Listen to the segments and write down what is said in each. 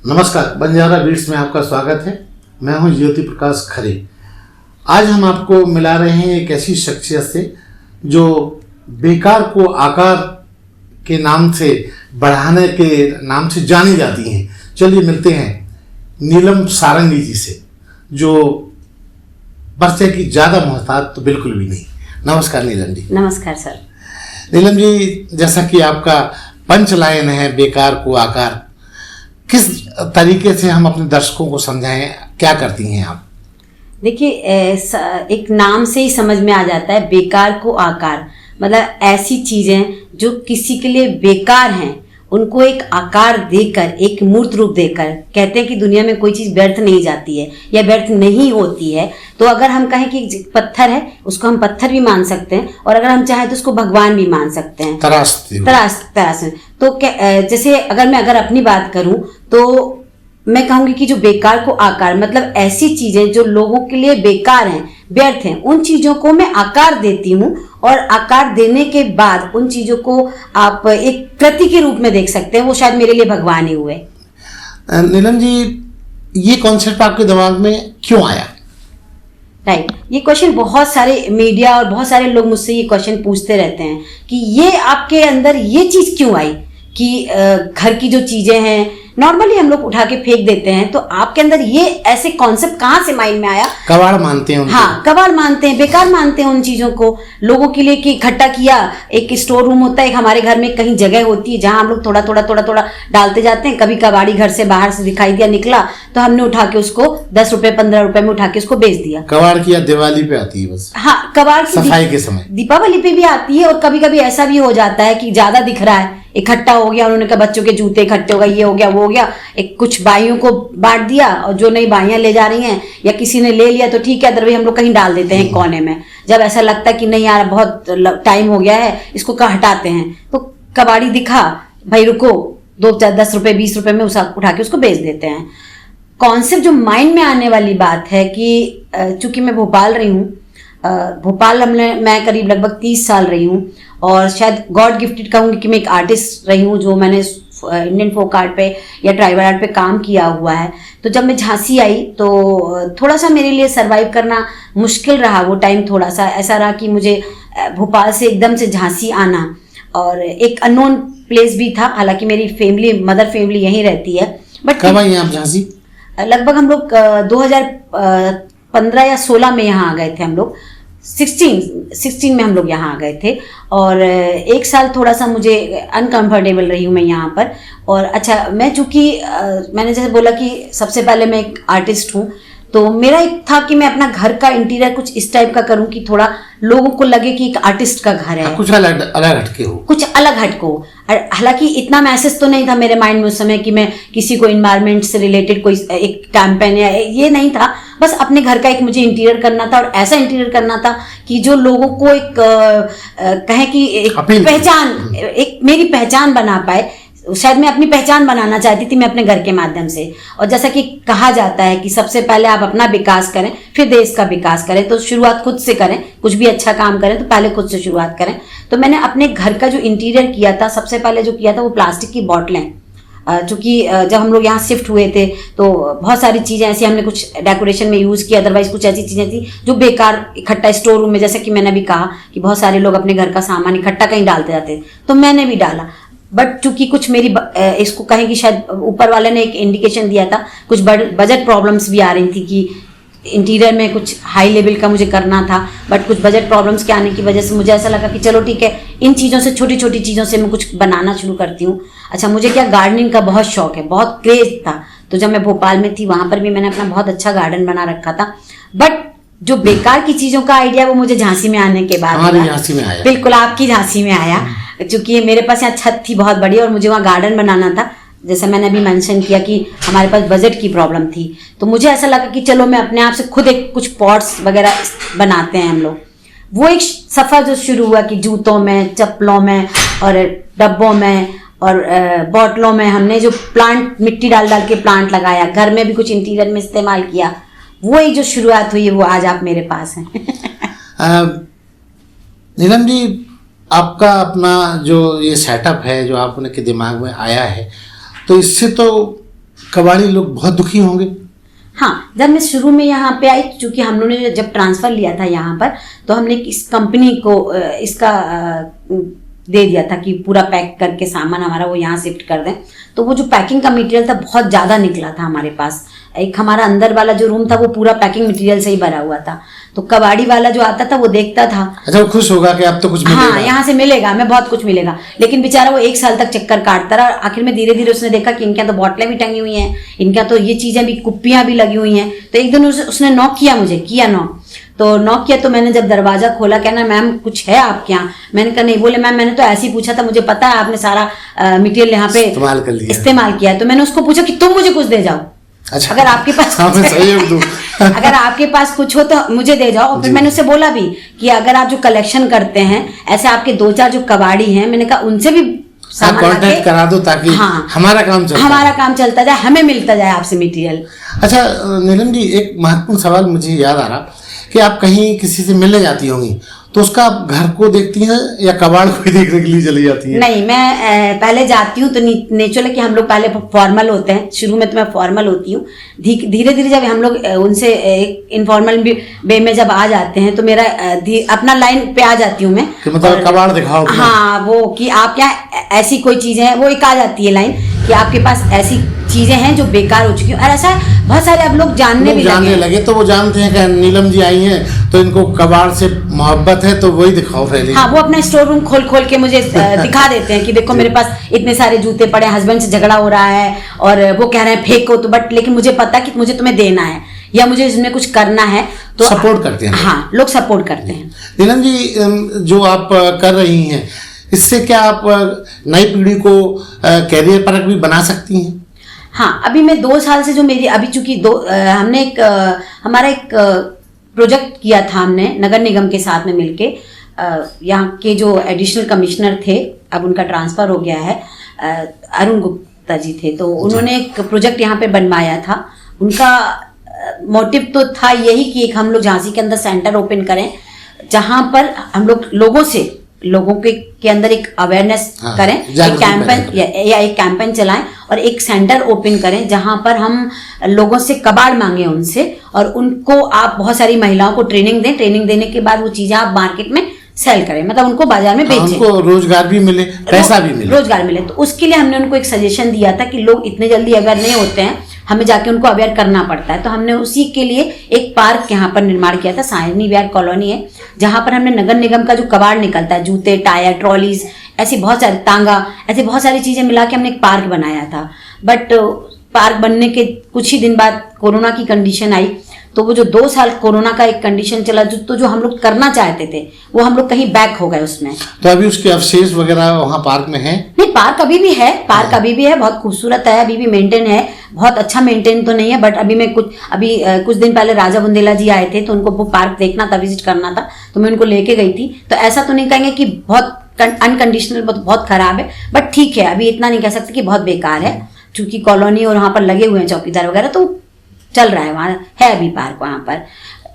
नमस्कार, बंजारा बीट्स में आपका स्वागत है। मैं हूं ज्योति प्रकाश खरे। आज हम आपको मिला रहे हैं एक ऐसी शख्सियत से जो बेकार को आकार के नाम से बढ़ाने के नाम से जानी जाती हैं। चलिए मिलते हैं नीलम सारंगी जी से, जो परिचय की ज़्यादा मोहताज तो बिल्कुल भी नहीं। नमस्कार नीलम जी। नमस्कार सर। नीलम जी, जैसा कि आपका पंच लाइन है बेकार को आकार, किस तरीके से हम अपने दर्शकों को समझाएं, क्या करती हैं आप? देखिए, एक नाम से ही समझ में आ जाता है बेकार को आकार। मतलब ऐसी चीजें जो किसी के लिए बेकार हैं उनको एक आकार देकर, एक मूर्त रूप देकर, कहते हैं कि दुनिया में कोई चीज व्यर्थ नहीं जाती है या व्यर्थ नहीं होती है। तो अगर हम कहें कि पत्थर है, उसको हम पत्थर भी मान सकते हैं, और अगर हम चाहें तो उसको भगवान भी मान सकते हैं। तराश। तो जैसे अगर अपनी बात करूं तो मैं कहूंगी कि जो बेकार को आकार, मतलब ऐसी चीजें जो लोगों के लिए बेकार हैं, व्यर्थ हैं, उन चीजों को मैं आकार देती हूँ। और आकार देने के बाद उन चीजों को आप एक कृति के रूप में देख सकते हैं। वो शायद मेरे लिए भगवान ही हुए। नीलम जी, ये कॉन्सेप्ट आपके दिमाग में क्यों आया? राइट, ये क्वेश्चन बहुत सारे मीडिया और बहुत सारे लोग मुझसे ये क्वेश्चन पूछते रहते हैं कि ये आपके अंदर ये चीज क्यों आई कि घर की जो चीजें हैं नॉर्मली हम लोग उठा के फेंक देते हैं, तो आपके अंदर ये ऐसे कॉन्सेप्ट कहाँ से माइंड में आया? कबाड़ मानते हैं उनको। हाँ, कबाड़ मानते हैं, बेकार मानते हैं उन चीजों को लोगों के लिए कि इकट्ठा किया। एक स्टोर रूम होता है, एक हमारे घर में कहीं जगह होती है जहां हम लोग थोड़ा थोड़ा डालते जाते हैं। कभी कबाड़ी घर से बाहर से दिखाई दिया, निकला, तो हमने उठा के उसको 10 रुपए 15 रुपए में उठा के उसको बेच दिया। कबाड़ की दिवाली पे आती है बस। हाँ, कबाड़ सफाई के समय, दीपावली पे भी आती है। और कभी कभी ऐसा भी हो जाता है कि ज्यादा दिख रहा है, इकट्ठा हो गया, उन्होंने कहा बच्चों के जूते इकट्ठे हो गए, ये हो गया वो हो गया, एक कुछ बाइयों को बांट दिया, और जो नई बाइयां ले जा रही हैं या किसी ने ले लिया तो ठीक है, अदरवाइज हम लोग कहीं डाल देते हैं कोने में। जब ऐसा लगता है कि नहीं यार बहुत टाइम हो गया है, इसको हटाते हैं, तो कबाड़ी दिखा, भाई रुको, 10 रुपए 20 रुपए में उठा के उसको बेच देते हैं। कॉन्सेप्ट जो माइंड में आने वाली बात है कि चूंकि मैं भोपाल रही हूँ, भोपाल मैं करीब लगभग 30 साल रही हूँ, और शायद गॉड गिफ्टेड कहूँगी कि मैं एक आर्टिस्ट रही हूँ जो मैंने इंडियन फोक आर्ट पे या ट्राइबल आर्ट पे काम किया हुआ है। तो जब मैं झांसी आई तो थोड़ा सा मेरे लिए सरवाइव करना मुश्किल रहा। वो टाइम थोड़ा सा ऐसा रहा कि मुझे भोपाल से एकदम से झांसी आना, और एक अननोन प्लेस भी था। हालांकि मेरी फैमिली, मदर फैमिली यहीं रहती है। बट कब आई आप झांसी? लगभग हम लोग 2015 या 16 में यहाँ आ गए थे। हम लोग 16 में हम लोग यहाँ आ गए थे, और एक साल थोड़ा सा मुझे अनकंफर्टेबल रही हूँ मैं यहाँ पर। और अच्छा, मैं चूँकि मैंने जैसे बोला कि सबसे पहले मैं एक आर्टिस्ट हूँ, तो मेरा एक था कि मैं अपना घर का इंटीरियर कुछ इस टाइप का करूं कि थोड़ा लोगों को लगे कि एक आर्टिस्ट का घर है, कुछ अलग हटके हो, कुछ अलग हटको। हालांकि इतना मैसेज तो नहीं था मेरे माइंड में उस समय कि मैं किसी को इन्वायरमेंट से रिलेटेड कोई एक कैंपेन या ये नहीं था। बस अपने घर का एक मुझे इंटीरियर करना था, और ऐसा इंटीरियर करना था कि जो लोगों को एक कहें कि एक पहचान, एक मेरी पहचान बना पाए। शायद मैं अपनी पहचान बनाना चाहती थी मैं अपने घर के माध्यम से। और जैसा कि कहा जाता है कि सबसे पहले आप अपना विकास करें, फिर देश का विकास करें। तो शुरुआत खुद से करें, कुछ भी अच्छा काम करें तो पहले खुद से शुरुआत करें। तो मैंने अपने घर का जो इंटीरियर किया था, सबसे पहले जो किया था वो प्लास्टिक की बॉटलें। चूँकि जब हम लोग यहाँ शिफ्ट हुए थे तो बहुत सारी चीज़ें ऐसी हमने कुछ डेकोरेशन में यूज़ किया, अदरवाइज कुछ ऐसी चीज़ें थी जो बेकार इकट्ठा स्टोर रूम में, जैसे कि मैंने भी कहा कि बहुत सारे लोग अपने घर का सामान इकट्ठा कहीं डालते जाते, तो मैंने भी डाला। बट चूंकि कुछ मेरी इसको कहें कि शायद ऊपर वाले ने एक इंडिकेशन दिया था, कुछ बजट प्रॉब्लम्स भी आ रही थी कि इंटीरियर में कुछ हाई लेवल का मुझे करना था। बट कुछ बजट प्रॉब्लम्स के आने की वजह से मुझे ऐसा लगा कि चलो ठीक है, इन चीज़ों से, छोटी छोटी चीज़ों से मैं कुछ बनाना शुरू करती हूँ। अच्छा, मुझे क्या गार्डनिंग का बहुत शौक है, बहुत क्रेज था। तो जब मैं भोपाल में थी वहाँ पर भी मैंने अपना बहुत अच्छा गार्डन बना रखा था। बट जो बेकार की चीज़ों का आइडिया वो मुझे झांसी में आने के बाद, झांसी में आया। बिल्कुल आपकी झांसी में आया। क्योंकि मेरे पास यहाँ छत थी बहुत बड़ी, और मुझे वहाँ गार्डन बनाना था। जैसे मैंने अभी मेंशन किया कि हमारे पास बजट की प्रॉब्लम थी, तो मुझे ऐसा लगा कि चलो मैं अपने आप से खुद एक कुछ पॉट्स वगैरह बनाते हैं हम लोग। वो एक सफ़र जो शुरू हुआ कि जूतों में, चप्पलों में, और डब्बों में, और बॉटलों में हमने जो प्लांट, मिट्टी डाल डाल के प्लांट लगाया, घर में भी कुछ इंटीरियर में इस्तेमाल किया। वो एक जो शुरुआत हुई है वो आज आप मेरे पास हैं। नीलम जी, आपका अपना जो ये सेटअप है जो आपने के दिमाग में आया है, तो इससे तो कबाड़ी लोग बहुत दुखी होंगे। हाँ, जब मैं शुरू में यहाँ पे आई, चूंकि हम लोगों ने जब ट्रांसफ़र लिया था यहाँ पर, तो हमने इस कंपनी को इसका दे दिया था कि पूरा पैक करके सामान हमारा वो यहाँ शिफ्ट कर दें। तो वो जो पैकिंग का मटेरियल था बहुत ज़्यादा निकला था हमारे पास। एक हमारा अंदर वाला जो रूम था वो पूरा पैकिंग मटेरियल से ही भरा हुआ था। तो कबाड़ी वाला जो आता था वो देखता था, अच्छा, वो खुश होगा कि अब तो कुछ मिलेगा। हाँ, यहाँ से मिलेगा, हमें बहुत कुछ मिलेगा। लेकिन बेचारा वो 1 साल तक चक्कर काटता रहा। आखिर में धीरे धीरे उसने देखा कि इनके यहाँ तो बॉटलें भी टंगी हुई हैं, इनके यहाँ तो ये चीज़ें भी, कुप्पियाँ भी लगी हुई हैं। तो एक दिन उसने नॉक किया, मुझे किया नॉक। तो नॉक किया तो मैंने जब दरवाजा खोला, कहना मैम कुछ है आपके यहाँ? मैंने कहा नहीं। बोले मैम मैंने तो ऐसे ही पूछा था, मुझे पता है आपने सारा मटेरियल यहाँ पे इस्तेमाल किया है। तो मैंने उसको पूछा कि तुम मुझे कुछ दे जाओ। अच्छा, अगर आपके पास अगर आपके पास कुछ हो तो मुझे दे जाओ। और फिर मैंने उससे बोला भी कि अगर आप जो कलेक्शन करते हैं, ऐसे आपके 2-4 जो कबाड़ी हैं, मैंने कहा उनसे भी कांटेक्ट करा दो ताकि हमारा काम चलता जाए, हमें मिलता जाए आपसे मटेरियल। अच्छा नीलम जी, एक महत्वपूर्ण सवाल मुझे याद आ रहा कि आप कहीं किसी से मिलने जाती होंगी, तो उसका आप घर को देखती हैं या कबाड़ को देखने के लिए चली जाती हैं? नहीं, मैं पहले जाती हूँ तो नेचुरल है कि हम लोग पहले फॉर्मल होते हैं। शुरू में तो मैं फॉर्मल होती हूँ। धीरे धीरे जब हम लोग उनसे एक इनफॉर्मल वे में जब आ जाते हैं तो मेरा अपना लाइन पे आ जाती हूँ मैं, मतलब कबाड़ दिखाओ। हाँ, वो कि आप क्या ऐसी कोई चीजें हैं, वो एक आ जाती है लाइन कि आपके पास ऐसी चीजें हैं जो बेकार हो चुकी हैं। और ऐसा बहुत सारे अब लोग जानने लगे, तो वो जानते हैं कि नीलम जी आई हैं तो इनको कबाड़ से मोहब्बत है, तो वही दिखाओ पहले। हाँ, वो अपना स्टोर रूम खोल के मुझे दिखा देते हैं कि देखो मेरे पास इतने सारे जूते पड़े, हस्बैंड से झगड़ा हो रहा है और वो कह रहे हैं फेंको, तो बट लेकिन मुझे पता कि मुझे तुम्हें देना है या मुझे इसमें कुछ करना है, तो सपोर्ट करते हैं। हाँ, लोग सपोर्ट करते हैं। नीलम जी, जो आप कर रही हैं, इससे क्या आप नई पीढ़ी को कैरियर परक भी बना सकती हैं? हाँ, अभी मैं 2 साल से जो मेरी अभी चूंकि हमने हमारा एक प्रोजेक्ट किया था हमने नगर निगम के साथ में मिलके। यहाँ के जो एडिशनल कमिश्नर थे, अब उनका ट्रांसफ़र हो गया है, अरुण गुप्ता जी थे, तो उन्होंने एक प्रोजेक्ट यहाँ पे बनवाया था। उनका मोटिव तो था यही कि एक हम लोग झांसी के अंदर सेंटर ओपन करें, जहाँ पर हम लोगों के अंदर एक अवेयरनेस करें, एक कैंपेन या एक कैंपेन चलाएं और एक सेंटर ओपन करें जहां पर हम लोगों से कबाड़ मांगे उनसे, और उनको आप बहुत सारी महिलाओं को ट्रेनिंग दें। ट्रेनिंग देने के बाद वो चीजें आप मार्केट में सेल करें, मतलब उनको बाजार में बेचें, उनको रोजगार भी मिले, पैसा भी मिले, रोजगार मिले। तो उसके लिए हमने उनको एक सजेशन दिया था कि लोग इतने जल्दी अवेयर नहीं होते हैं, हमें जाके उनको अवेयर करना पड़ता है। तो हमने उसी के लिए एक पार्क यहाँ पर निर्माण किया था, सायनी विहार कॉलोनी है, जहाँ पर हमने नगर निगम का जो कबाड़ निकलता है, जूते, टायर, ट्रॉलीज, ऐसी बहुत सारी तांगा, ऐसी बहुत सारी चीजें मिला के हमने एक पार्क बनाया था। बट पार्क बनने के कुछ ही दिन बाद कोरोना की कंडीशन आई, तो वो जो 2 साल कोरोना का एक कंडीशन चला, जो हम लोग करना चाहते थे वो हम लोग कहीं बैक हो गए उसमें। तो अभी उसके अवशेष वगैरह वहाँ पार्क में है? नहीं, पार्क अभी भी है, पार्क अभी भी है, बहुत खूबसूरत है, अभी भी मेंटेन है, बहुत अच्छा मेंटेन तो नहीं है। बट अभी मैं कुछ दिन पहले राजा बुंदेला जी आए थे, तो उनको वो पार्क देखना था, विजिट करना था, तो मैं उनको लेके गई थी। तो ऐसा तो नहीं कहेंगे कि बहुत अनकंडीशनल बहुत खराब है, बट ठीक है, अभी इतना नहीं कह सकते कि बहुत बेकार है, क्योंकि कॉलोनी और वहाँ पर लगे हुए हैं चौकीदार वगैरह, तो चल रहा है, वहाँ है अभी पार्क वहाँ पर।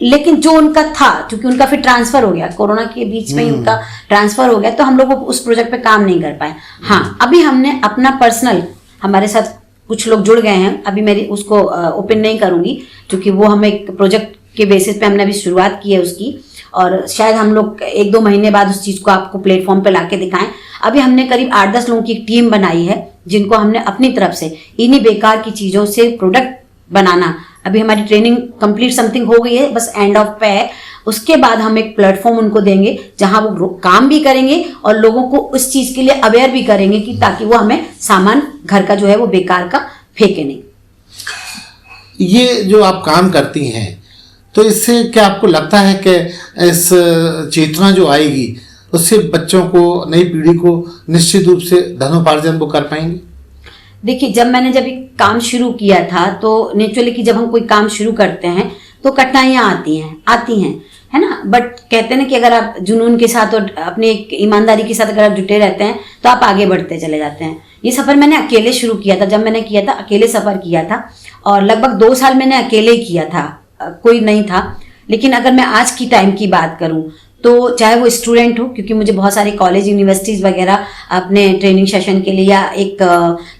लेकिन जो उनका था, क्योंकि उनका फिर ट्रांसफर हो गया, कोरोना के बीच में ही उनका ट्रांसफर हो गया, तो हम लोग उस प्रोजेक्ट पे काम नहीं कर पाए। हाँ, अभी हमने अपना पर्सनल, हमारे साथ कुछ लोग जुड़ गए हैं, अभी मेरी उसको ओपन नहीं करूंगी, क्योंकि वो हम एक प्रोजेक्ट के बेसिस पे हमने अभी शुरुआत की है उसकी, और शायद हम लोग 1-2 महीने बाद उस चीज़ को आपको प्लेटफॉर्म पे लाके दिखाएं। अभी हमने करीब 8-10 लोगों की एक टीम बनाई है, जिनको हमने अपनी तरफ से इन्हीं बेकार की चीज़ों से प्रोडक्ट बनाना, अभी हमारी ट्रेनिंग कंप्लीट समथिंग हो गई है, बस एंड ऑफ पे है। उसके बाद हम एक प्लेटफॉर्म उनको देंगे जहां वो काम भी करेंगे और लोगों को उस चीज के लिए अवेयर भी करेंगे कि ताकि वो हमें सामान घर का जो है वो बेकार का फेंके नहीं। ये जो आप काम करती हैं, तो इससे क्या आपको लगता है कि इस चेतना जो आएगी उससे बच्चों को, नई पीढ़ी को निश्चित रूप से धनोपार्जन वो कर पाएंगे? देखिए, जब एक काम शुरू किया था, तो नेचुरली कि जब हम कोई काम शुरू करते हैं तो कठिनाइयाँ आती हैं, है ना। बट कहते हैं ना कि अगर आप जुनून के साथ और अपनी एक ईमानदारी के साथ अगर आप जुटे रहते हैं तो आप आगे बढ़ते चले जाते हैं। ये सफ़र मैंने अकेले शुरू किया था, जब मैंने किया था अकेले सफ़र किया था, और लगभग 2 साल मैंने अकेले ही किया था, कोई नहीं था। लेकिन अगर मैं आज की टाइम की बात करूं तो चाहे वो स्टूडेंट हो, क्योंकि मुझे बहुत सारे कॉलेज यूनिवर्सिटीज़ वगैरह अपने ट्रेनिंग सेशन के लिए या एक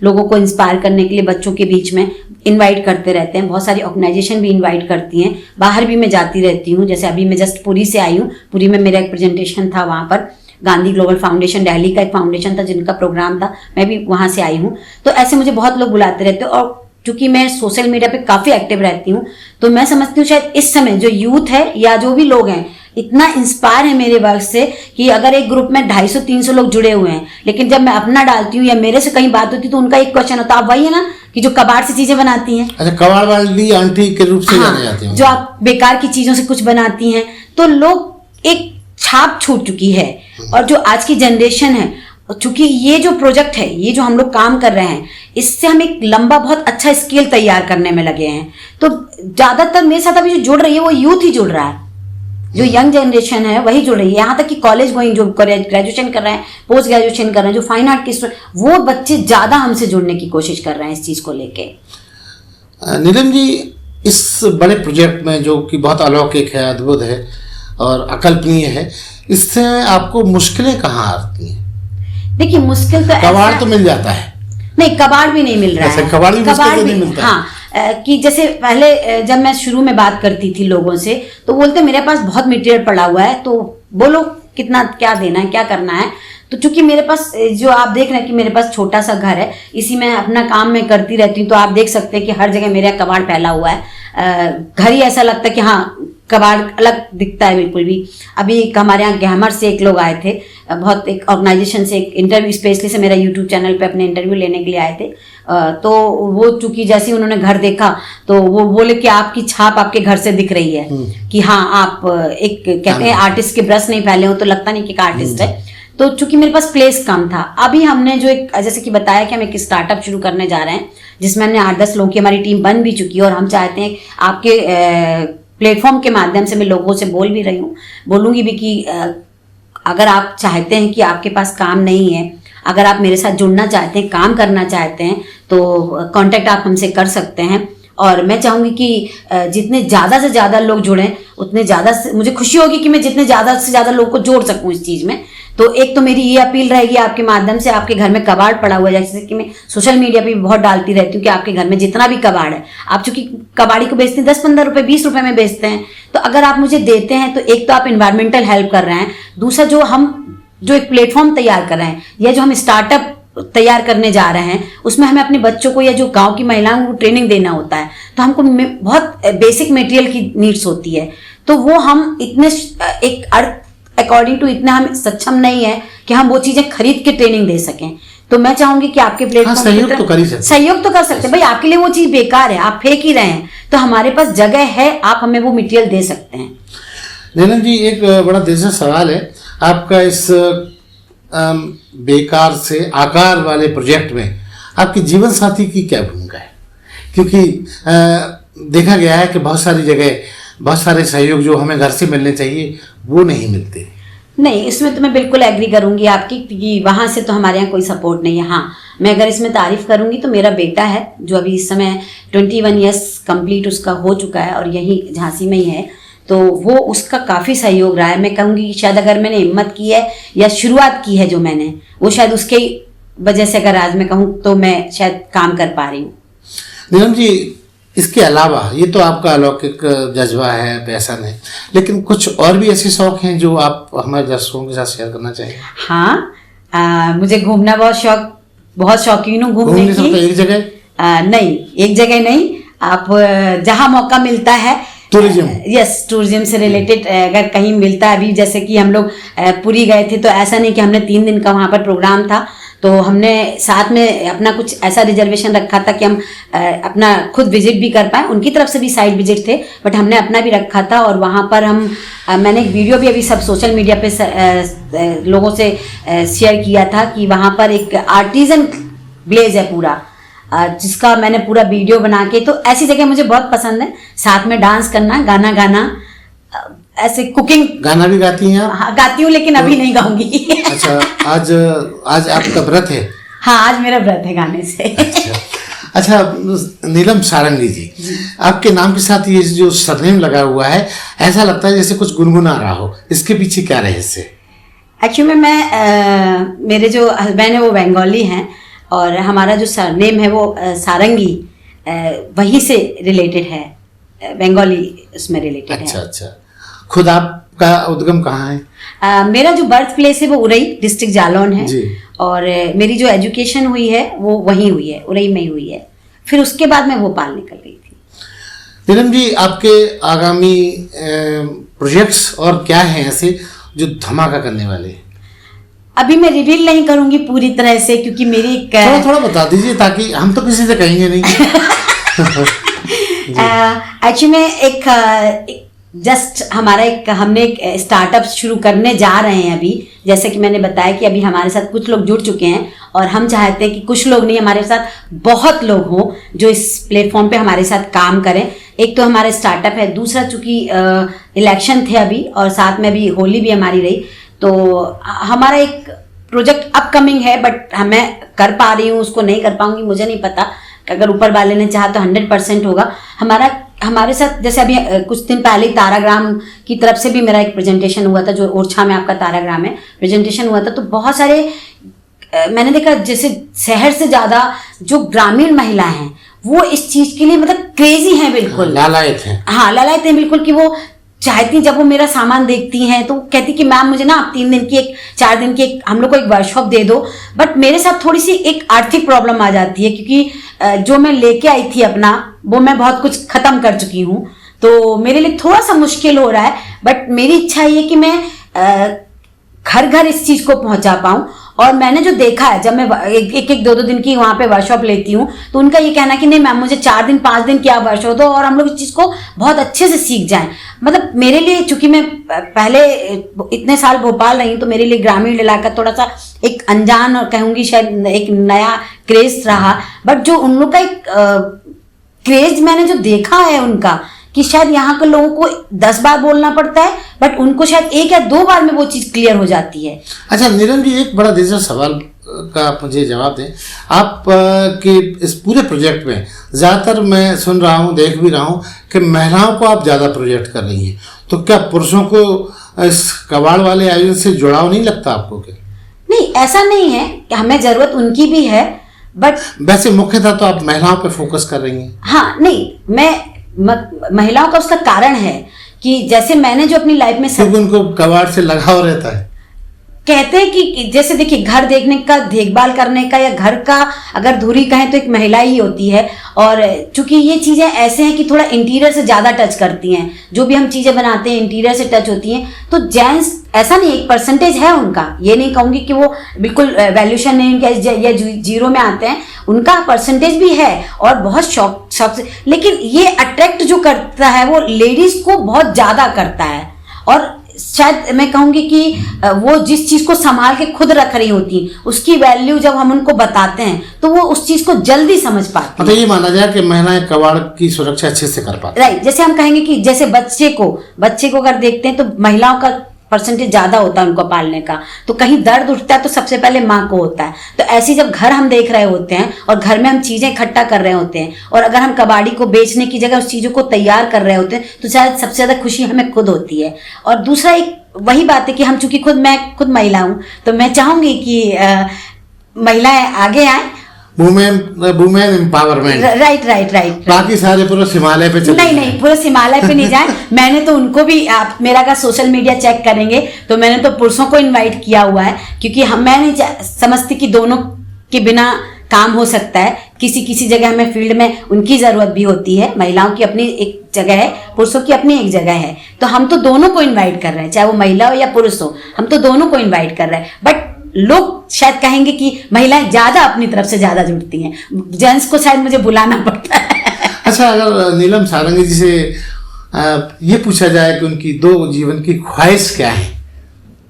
लोगों को इंस्पायर करने के लिए बच्चों के बीच में इनवाइट करते रहते हैं। बहुत सारी ऑर्गेनाइजेशन भी इनवाइट करती हैं, बाहर भी मैं जाती रहती हूँ। जैसे अभी मैं जस्ट पुरी से आई हूँ, पुरी में मेरा एक प्रेजेंटेशन था, वहाँ पर गांधी ग्लोबल फाउंडेशन, दिल्ली का एक फाउंडेशन था जिनका प्रोग्राम था, मैं भी वहाँ से आई हूँ। तो ऐसे मुझे बहुत लोग बुलाते रहते हैं, और क्योंकि मैं सोशल मीडिया पे काफ़ी एक्टिव रहती हूँ, तो मैं समझती हूँ शायद इस समय जो यूथ है या जो भी लोग हैं इतना इंस्पायर है मेरे वर्क से कि अगर एक ग्रुप में 250-300 लोग जुड़े हुए हैं, लेकिन जब मैं अपना डालती हूँ या मेरे से कहीं बात होती है तो उनका एक क्वेश्चन होता है, आप वही है ना कि जो कबाड़ से चीजें बनाती हैं। अच्छा, कबाड़ वाली आंटी के रूप से जाने जाती हैं। जो आप बेकार की चीजों से कुछ बनाती हैं, तो लोग एक छाप छूट चुकी है। और जो आज की जनरेशन है, चूंकि ये जो प्रोजेक्ट है, ये जो हम लोग काम कर रहे हैं, इससे हम एक लंबा बहुत अच्छा स्केल तैयार करने में लगे हैं। तो ज्यादातर मेरे साथ अभी जो जुड़ रही है वो यूथ ही जुड़ रहा है, जो यंग जनरेशन है वही जुड़ रही है। यहाँ तक कि कॉलेज गोइंग जो ग्रेजुएशन कर रहे हैं, पोस्ट ग्रेजुएशन कर रहे हैं, जो फाइन आर्ट के स्टूडेंट, वो बच्चे ज्यादा हमसे जुड़ने की कोशिश कर रहे हैं इस चीज को लेके। नीलम जी, इस बड़े प्रोजेक्ट में जो कि बहुत अलौकिक है, अद्भुत है और अकल्पनीय है, इससे आपको मुश्किलें कहाँ आती हैं? देखिए, मुश्किल तो कबाड़ तो मिल जाता है, नहीं कबाड़ भी नहीं मिल रहा है, कबाड़ भी नहीं मिलता। हाँ, कि जैसे पहले जब मैं शुरू में बात करती थी लोगों से, तो बोलते मेरे पास बहुत मटेरियल पड़ा हुआ है, तो बोलो कितना, क्या देना है, क्या करना है। तो चूंकि मेरे पास जो आप देख रहे हैं कि मेरे पास छोटा सा घर है, इसी में अपना काम मैं करती रहती हूँ, तो आप देख सकते हैं कि हर जगह मेरा कबाड़ फैला हुआ है। घर ही ऐसा लगता है कि हाँ, कबाड़ अलग दिखता है बिल्कुल भी। अभी हमारे यहाँ गहमर से एक लोग आए थे, बहुत एक ऑर्गेनाइजेशन से एक इंटरव्यू, स्पेशली से मेरा यूट्यूब चैनल पे अपने इंटरव्यू लेने के लिए आए थे। तो वो चूंकि जैसे ही उन्होंने घर देखा तो वो बोले कि आपकी छाप आपके घर से दिख रही है, कि हाँ आप एक कहते हैं आर्टिस्ट के ब्रश नहीं फैले हो तो लगता नहीं कि एक आर्टिस्ट है। तो चूंकि मेरे पास प्लेस कम था, अभी हमने जो एक जैसे कि बताया कि हम एक स्टार्टअप शुरू करने जा रहे हैं, जिसमें हमने 8-10 लोगों की हमारी टीम बन भी चुकी है, और हम चाहते हैं आपके प्लेटफॉर्म के माध्यम से, मैं लोगों से बोल भी रही हूँ, बोलूँगी भी कि अगर आप चाहते हैं कि आपके पास काम नहीं है, अगर आप मेरे साथ जुड़ना चाहते हैं, काम करना चाहते हैं, तो कांटेक्ट आप हमसे कर सकते हैं। और मैं चाहूँगी कि जितने ज़्यादा से ज़्यादा लोग जुड़ें, उतने ज़्यादा मुझे खुशी होगी कि मैं जितने ज़्यादा से ज़्यादा लोग को जोड़ सकूँ इस चीज़ में। तो एक तो मेरी ये अपील रहेगी आपके माध्यम से, आपके घर में कबाड़ पड़ा हुआ है, जैसे कि मैं सोशल मीडिया पे भी बहुत डालती रहती हूँ कि आपके घर में जितना भी कबाड़ है, आप चूंकि कबाड़ी को बेचते हैं 10-15 रुपए, 20 रुपए में बेचते हैं, तो अगर आप मुझे देते हैं तो एक तो आप इन्वायरमेंटल हेल्प कर रहे हैं, दूसरा जो एक प्लेटफॉर्म तैयार कर रहे हैं, या जो हम स्टार्टअप तैयार करने जा रहे हैं, उसमें हमें अपने बच्चों को या जो गांव की महिलाओं को ट्रेनिंग देना होता है, तो हमको बहुत बेसिक मटेरियल की नीड्स होती है, तो वो हम इतने एक अर्थ अकॉर्डिंग टू इतना हम सक्षम नहीं है कि हम वो चीजें खरीद के ट्रेनिंग दे सकें। तो मैं चाहूंगी कि आपके प्लेटफॉर्म सहयोग तो कर सकते हैं भाई, आपके लिए वो चीज बेकार है, आप फेंक ही रहे हैं, तो हमारे पास जगह है, आप हमें वो मटेरियल दे सकते हैं। नीलम जी, एक बड़ा दिलचस्प सवाल है आपका, इस बेकार से आकार वाले प्रोजेक्ट में आपकी जीवन साथी की क्या भूमिका है? क्योंकि देखा गया है कि बहुत सारी जगह बहुत सारे सहयोग जो हमें घर से मिलने चाहिए वो नहीं मिलते। नहीं, इसमें तो मैं बिल्कुल एग्री करूंगी आपकी, क्योंकि वहां से तो हमारे यहाँ कोई सपोर्ट नहीं है। हाँ, मैं अगर इसमें तारीफ करूंगी तो मेरा बेटा है, जो अभी इस समय 21 ईयर्स कंप्लीट उसका हो चुका है और यही झांसी में ही है, तो वो उसका काफ़ी सहयोग रहा है। मैं कहूँगी कि शायद अगर मैंने हिम्मत की है या शुरुआत की है जो मैंने, वो शायद उसके वजह से अगर आज मैं कहूँ तो मैं शायद काम कर पा रही हूँ। नीलम जी, इसके अलावा ये तो आपका अलौकिक जज्बा है, पैशन है, लेकिन कुछ और भी ऐसे शौक हैं जो आप हमारे दर्शकों के साथ शेयर करना चाहिए? हाँ, मुझे घूमना बहुत शौकीन हूँ घूमने की। एक जगह नहीं, एक जगह नहीं, आप जहाँ मौका मिलता है, टूरिज्म, यस, टूरिज्म से रिलेटेड अगर कहीं मिलता है, अभी जैसे कि हम लोग पुरी गए थे, तो ऐसा नहीं कि हमने 3 दिन का वहाँ पर प्रोग्राम था, तो हमने साथ में अपना कुछ ऐसा रिजर्वेशन रखा था कि हम अपना खुद विजिट भी कर पाए, उनकी तरफ से भी साइड विजिट थे, बट हमने अपना भी रखा था। और वहाँ पर मैंने एक वीडियो भी अभी सब सोशल मीडिया पे लोगों से शेयर किया था कि वहाँ पर एक आर्टिजन विलेज है पूरा, जिसका मैंने पूरा वीडियो बना के, तो ऐसी जगह मुझे बहुत पसंद है, साथ में डांस करना, गाना गाना, ऐसे कुकिंग। गाना भी गाती हैं आप? हाँ, गाती हूँ, लेकिन अभी नहीं गाऊंगी। अच्छा, आज आपका व्रत है? हाँ, आज मेरा व्रत है गाने से। अच्छा, अच्छा नीलम सारंगी जी, आपके नाम के साथ ये जो सरनेम लगा हुआ है, ऐसा लगता है जैसे कुछ गुनगुना रहा हो, इसके पीछे क्या रहस्य है? एक्चुअली मेरे जो हस्बैंड है वो बंगाली हैं और हमारा जो सरनेम है वो सारंगी वही से रिलेटेड है, बंगाली उसमें रिलेटेड अच्छा है। अच्छा। खुद आपका उद्गम कहाँ है? मेरा जो बर्थ प्लेस है वो उरई डिस्ट्रिक्ट जालौन है जी। और मेरी जो एजुकेशन हुई है वो वहीं हुई है, उरई में ही हुई है। फिर उसके बाद मैं भोपाल निकल गई थी। नीलम जी, आपके आगामी प्रोजेक्ट्स और क्या हैं ऐसे जो धमाका करने वाले हैं? अभी मैं रिवील नहीं करूंगी पूरी तरह से क्योंकि मेरी एक थोड़ा थोड़ा बता दीजिए ताकि हम तो किसी से कहेंगे नहीं। एक्चुअली में एक जस्ट हमने एक स्टार्टअप शुरू करने जा रहे हैं अभी। जैसे कि मैंने बताया कि अभी हमारे साथ कुछ लोग जुड़ चुके हैं और हम चाहते हैं कि कुछ लोग नहीं, हमारे साथ बहुत लोग हों जो इस प्लेटफॉर्म पे हमारे साथ काम करें। एक तो हमारा स्टार्टअप है, दूसरा चूंकि इलेक्शन थे अभी और साथ में अभी होली भी हमारी रही, तो हमारा एक प्रोजेक्ट अपकमिंग है, बट मैं कर पा रही हूँ उसको नहीं कर पाऊंगी मुझे नहीं पता। अगर ऊपर वाले ने चाहा तो 100% होगा। हमारे साथ जैसे अभी कुछ दिन पहले ताराग्राम की तरफ से भी मेरा एक प्रेजेंटेशन हुआ था, जो ओरछा में आपका ताराग्राम है, प्रेजेंटेशन हुआ था। तो बहुत सारे मैंने देखा जैसे शहर से ज्यादा जो ग्रामीण महिलाएं हैं वो इस चीज के लिए मतलब क्रेजी हैं, बिल्कुल लालायत हैं। हाँ, लालायत हैं बिल्कुल, कि वो चाहती, जब वो मेरा सामान देखती हैं तो कहती कि मैम मुझे ना आप 3 दिन की 4 दिन की हम लोग को एक वर्कशॉप दे दो। बट मेरे साथ थोड़ी सी एक आर्थिक प्रॉब्लम आ जाती है क्योंकि जो मैं लेके आई थी अपना वो मैं बहुत कुछ खत्म कर चुकी हूँ, तो मेरे लिए थोड़ा सा मुश्किल हो रहा है। बट मेरी इच्छा ये कि मैं घर घर इस चीज को पहुंचा पाऊं। और मैंने जो देखा है, जब मैं एक 2 दिन की वहां पे वर्कशॉप लेती हूँ तो उनका ये कहना कि नहीं मैम मुझे 4 दिन 5 दिन की आप वर्कशॉप दो और हम लोग इस चीज को बहुत अच्छे से सीख जाएं। मतलब मेरे लिए, चूंकि मैं पहले इतने साल भोपाल रही, तो मेरे लिए ग्रामीण इलाका थोड़ा सा एक अनजान और कहूंगी शायद एक नया क्रेज रहा। बट जो उन लोग का एक क्रेज मैंने जो देखा है उनका, कि शायद यहाँ के लोगों को 10 बार बोलना पड़ता है बट उनको शायद 1 या 2 बार में वो चीज क्लियर हो जाती है। अच्छा नीलम जी, एक बड़ा दिलचस्प सवाल का आप मुझे जवाब दें। आप के इस पूरे प्रोजेक्ट में ज़्यादातर मैं सुन रहा हूँ, देख भी रहा हूँ कि महिलाओं को आप ज़्यादा प्रोजेक्ट कर रही हैं, तो क्या पुरुषों को इस कबाड़ वाले आयोजन से जुड़ाव नहीं लगता आपको? क्या नहीं, ऐसा नहीं है, हमें जरूरत उनकी भी है, बट वैसे मुख्यतः तो आप महिलाओं पे फोकस कर रही हैं। हाँ, नहीं, मैं महिलाओं का उसका कारण है कि जैसे मैंने जो अपनी लाइफ में क्योंकि उनको कबाड़ से लगाव रहता है। कहते हैं कि जैसे देखिए, घर देखने का, देखभाल करने का, या घर का अगर धुरी कहें तो एक महिला ही होती है। और चूंकि ये चीजें ऐसे हैं कि थोड़ा इंटीरियर से ज्यादा टच करती हैं, जो भी हम चीजें बनाते हैं इंटीरियर से टच होती हैं। तो जेंट्स ऐसा नहीं, एक परसेंटेज है उनका, ये नहीं कहूंगी कि वो बिल्कुल वैल्यूशन नहीं या जीरो में आते हैं, उनका परसेंटेज भी है और बहुत शौक से। लेकिन ये अट्रैक्ट जो करता है वो लेडीज को बहुत ज्यादा करता है। और शायद मैं कहूंगी कि वो जिस चीज को संभाल के खुद रख रही होती उसकी वैल्यू जब हम उनको बताते हैं तो वो उस चीज को जल्दी समझ पाती हैं। मतलब ये माना जाए कि महिलाएं कबाड़ की सुरक्षा अच्छे से कर पाती। राइट, जैसे हम कहेंगे कि जैसे बच्चे को अगर देखते हैं तो महिलाओं का परसेंटेज ज्यादा होता है उनको पालने का, तो कहीं दर्द उठता है तो सबसे पहले माँ को होता है। तो ऐसे जब घर हम देख रहे होते हैं और घर में हम चीजें इकट्ठा कर रहे होते हैं और अगर हम कबाड़ी को बेचने की जगह उस चीजों को तैयार कर रहे होते हैं तो शायद सबसे ज्यादा खुशी हमें खुद होती है। और दूसरा एक वही बात है कि हम चूंकि मैं खुद महिला हूं तो मैं चाहूंगी कि महिलाएं आगे आए, वुमेन एम्पावरमेंट। राइट। बाकी सारे पुरुष हिमालय पे चले नहीं, पुरुष हिमालय पे नहीं जाए। मैंने तो उनको भी, आप मेरा अगर सोशल मीडिया चेक करेंगे तो मैंने तो पुरुषों को इनवाइट किया हुआ है, क्योंकि मैं नहीं समझती कि दोनों के बिना काम हो सकता है। किसी जगह हमें फील्ड में उनकी जरूरत भी होती है। महिलाओं की अपनी एक जगह है, पुरुषों की अपनी एक जगह है। तो हम तो दोनों को इनवाइट कर रहे हैं, चाहे वो महिला हो या पुरुष हो, हम तो दोनों को इनवाइट कर रहे हैं। बट लोग शायद कहेंगे कि महिलाएं ज्यादा अपनी तरफ से ज्यादा जुड़ती हैं, जेंट्स को शायद मुझे बुलाना पड़ता है। अच्छा, अगर नीलम सारंगी जी से ये पूछा जाए कि उनकी 2 जीवन की ख्वाहिश क्या है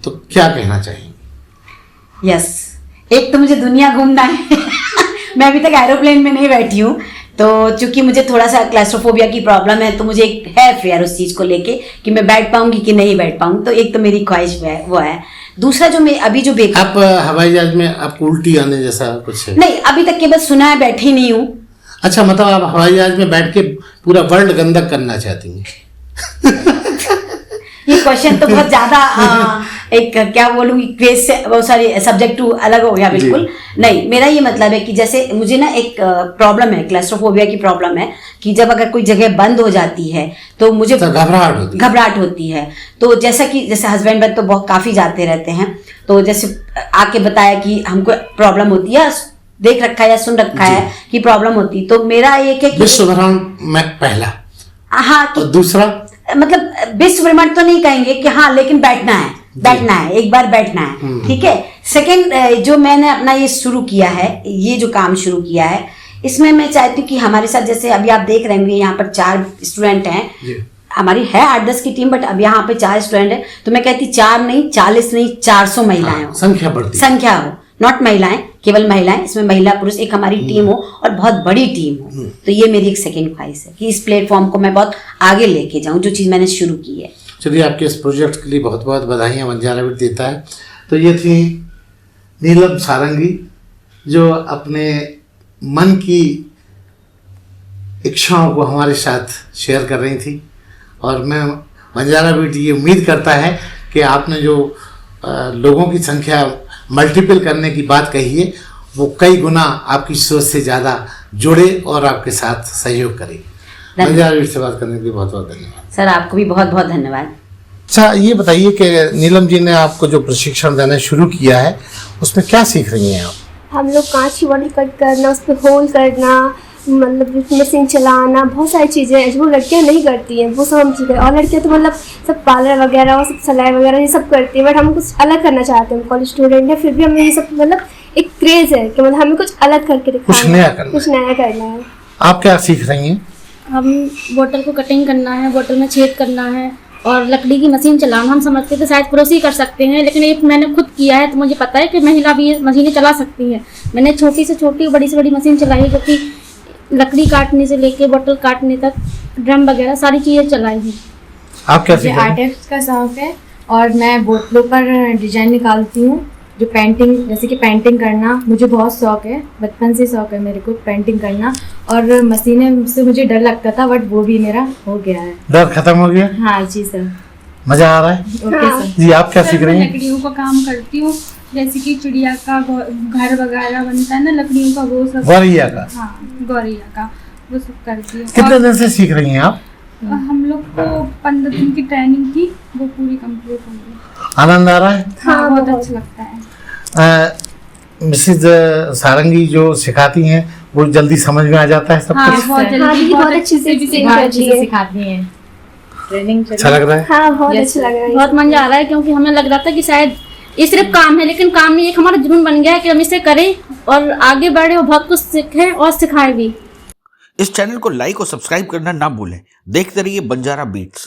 तो क्या कहना चाहेंगे? यस, एक तो मुझे दुनिया घूमना है। मैं अभी तक एरोप्लेन में नहीं बैठी हूँ, तो चूंकि मुझे थोड़ा सा क्लास्ट्रोफोबिया की प्रॉब्लम है तो मुझे एक है फेयर उस चीज को लेके कि मैं बैठ पाऊंगी कि नहीं बैठ पाऊंगी। तो एक तो मेरी ख्वाहिश वो है। दूसरा जो मैं अभी जो आप हवाई जहाज में आपको उल्टी आने जैसा कुछ है? नहीं, अभी तक केवल सुना है, बैठी नहीं हूँ। अच्छा, मतलब आप हवाई जहाज में बैठ के पूरा वर्ल्ड गंदा करना चाहती हैं? ये क्वेश्चन तो बहुत ज्यादा एक क्या बोलूंगी क्वेज से बहुत सारी सब्जेक्ट टू अलग हो गया बिल्कुल। नहीं, मेरा ये मतलब है कि जैसे मुझे ना एक प्रॉब्लम है, क्लैस्ट्रोफोबिया की प्रॉब्लम है कि जब अगर कोई जगह बंद हो जाती है तो मुझे घबराहट होती है। तो जैसा कि जैसे हस्बैंड वाइफ तो बहुत काफी जाते रहते हैं, तो जैसे आके बताया कि हमको प्रॉब्लम होती है, देख रखा है या सुन रखा है कि प्रॉब्लम होती, तो मेरा एक है कि विश्व ब्रह्मांड में पहला, हाँ, और दूसरा मतलब विश्व ब्रह्मांड तो नहीं कहेंगे कि हाँ, लेकिन बैठना है एक बार बैठना है, ठीक है। सेकंड, जो मैंने अपना ये शुरू किया है, ये जो काम शुरू किया है, इसमें मैं चाहती हूँ कि हमारे साथ जैसे अभी आप देख रहे होंगे यहाँ पर 4 स्टूडेंट हैं, हमारी है 8-10 की टीम, बट अब यहाँ पे 4 स्टूडेंट है, तो मैं कहती 4 नहीं, 40 नहीं, 400 महिलाएं हो, संख्या हो, नॉट महिलाएं, केवल महिलाएं, इसमें महिला पुरुष एक हमारी टीम हो और बहुत बड़ी टीम हो। तो ये मेरी एक सेकंड ख्वाहिश है कि इस प्लेटफॉर्म को मैं बहुत आगे लेके जाऊं, जो चीज मैंने शुरू की है। चलिए, आपके इस प्रोजेक्ट के लिए बहुत बहुत बधाइयाँ बंजारा बीट देता है। तो ये थी नीलम सारंगी, जो अपने मन की इच्छाओं को हमारे साथ शेयर कर रही थी, और मैं बंजारा बीट ये उम्मीद करता है कि आपने जो लोगों की संख्या मल्टीपल करने की बात कही है, वो कई गुना आपकी सोच से ज़्यादा जुड़े और आपके साथ सहयोग करे। बंजारा बीट से बात करने के लिए बहुत बहुत धन्यवाद सर, आपको भी बहुत बहुत धन्यवाद। अच्छा, ये बताइए कि नीलम जी ने आपको जो प्रशिक्षण देना शुरू किया है, उसमें क्या सीख रही हैं आप? हम लोग कांच की बॉटल कट करना, उस पर होल करना, मतलब मशीन चलाना, बहुत सारी चीज़ें जो लड़कियां नहीं करती हैं वो सब हम सीख रहे हैं। और लड़कियां तो मतलब सब पार्लर वगैरह और सब सिलाई वगैरह ये सब करती हैं, बट हम कुछ अलग करना चाहते हैं। कॉलेज स्टूडेंट है, फिर भी हमें ये सब मतलब एक क्रेज है कि मतलब हमें कुछ अलग करके दिखाना, कुछ नया करना है। आप क्या सीख रही हैं? हम बोतल को कटिंग करना है, बोतल में छेद करना है, और लकड़ी की मशीन चलाना। हम समझते थे शायद पुरुष ही कर सकते हैं, लेकिन ये मैंने खुद किया है तो मुझे पता है कि महिला भी ये मशीनें चला सकती हैं। मैंने छोटी से छोटी, बड़ी से बड़ी मशीन चलाई है, क्योंकि लकड़ी काटने से लेके बोतल काटने तक, ड्रम वगैरह सारी चीज़ें चलाई हैं। आप क्या मुझे आर्टिस्ट का शौक है और मैं बोतलों पर डिजाइन निकालती हूँ, जो पेंटिंग, जैसे कि पेंटिंग करना मुझे बहुत शौक है, बचपन से शौक है मेरे को पेंटिंग करना। और मशीनें से मुझे डर लगता था, बट वो भी मेरा हो गया है, डर खत्म हो गया? हाँ जी सर, मजा आ रहा है? Okay sir. जी, आप क्या सीख रही हैं? लकड़ियों का काम करती हूँ, जैसे कि चिड़िया का घर वगैरह बनता है ना लकड़ियों का, वो सब। गौरैया का? हाँ, गौरैया का, वो सब करती हूँ। कितने दिन से सीख रही हैं आप? हम लोग को 15 दिन की ट्रेनिंग थी, वो पूरी कंप्लीट हो गई। आनंद आ रहा है? हाँ, बहुत अच्छा लगता है। मिसेज सारंगी जो सिखाती हैं वो जल्दी समझ में आ जाता है सब कुछ? बहुत जल्दी, बहुत अच्छे से सिखाती हैं, ट्रेनिंग अच्छा लग रहा है? हाँ, बहुत अच्छा लग रहा है, बहुत मजा आ रहा है, क्योंकि हमें लग रहा था कि शायद ये सिर्फ काम है, लेकिन काम नहीं, एक हमारा जुनून बन गया है कि हम इसे करें और आगे बढ़े और बहुत कुछ सीखें और सिखाएं भी। इस चैनल को लाइक और सब्सक्राइब करना ना भूलें। देखते रहिए बंजारा बीट्स।